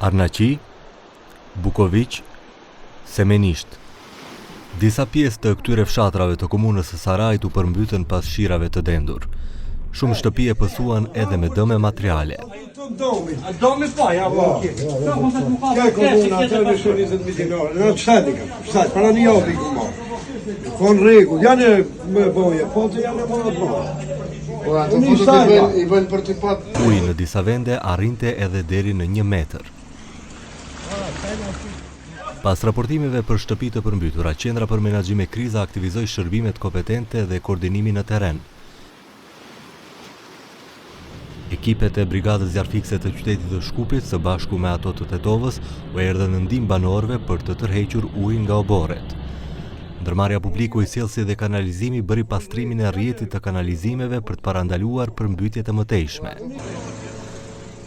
Arnaqi, Bukoviq, Semenisht. Disa pjesë të këtyre fshatrave të komunës së Sarajit u përmbytën pas shirave të dendur. Shumë shtëpi e pësuan edhe me dëme materiale. Domi pa, ja vë. Kjo e komuna atë me 20 milionë. Në shtati, para një javë i këmë. Kon rregull, janë me boje, po të janë me boje. Po ato fotot i bëjnë për të pat. Uji në disa vende arrinte edhe deri në 1 metër. Pas raportimeve për shtëpi të përmbytura, Qendra për Menaxhim me Kriza aktivizoi shërbimet kompetente dhe koordinimin në terren. Ekipet e Brigadës Zjarfikse të qytetit të Shkupit, së bashku me ato të Tetovës, u erdhën në ndihmë banorëve për të tërhequr ujin nga oborret. Ndërmarrja publiku i sjellësi dhe kanalizimi bëri pastrimin e rrjetit të kanalizimeve për të parandaluar përmbytjet e mëtejshme.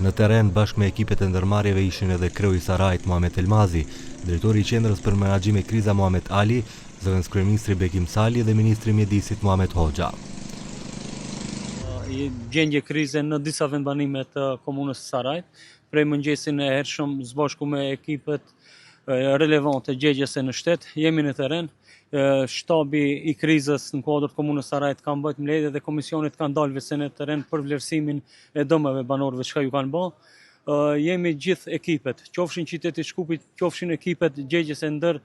Në terren bashkë me ekipet e ndërmarrjeve ishin edhe kreu i Sarajit Muhamet Elmazi, drejtori i Qendrës për Menaxhim me Kriza Muhamet Ali, zëvendës kryeministri Bekim Sali dhe ministri i Mjedisit Muhamet Hoxha. Gjendje krize në disa vendbanime të komunës së Sarajit, prej mëngjesin e hershëm së bashku me ekipet relevante gjegjese në shtet, jemi në terren. Shtabi i krizës në kuadër të komunës së Sarajit ka mbajtur mbledhje dhe komisionet kanë dalë vetë në terren për vlerësimin e dëmeve banorëve çka ju kanë bë. Jemi gjithë ekipet, qofshin qyteti Shkupit, qofshin ekipet gjegjese ndër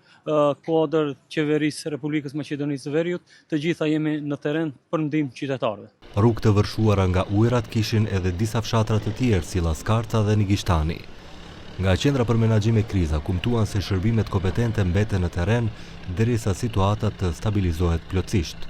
kuadër qeverisë Republikës Maqedonisë së Veriut, të gjitha jemi në terren për ndihmë qytetarëve. Rrugë të vërshuara nga ujërat kishin edhe disa fshatra të tjerë si Llaskarca dhe Nigishtani. Nga Qendra për Menaxhim me Kriza kumtuan se shërbimet kompetente mbeten në terren derisa situata të stabilizohet plotësisht.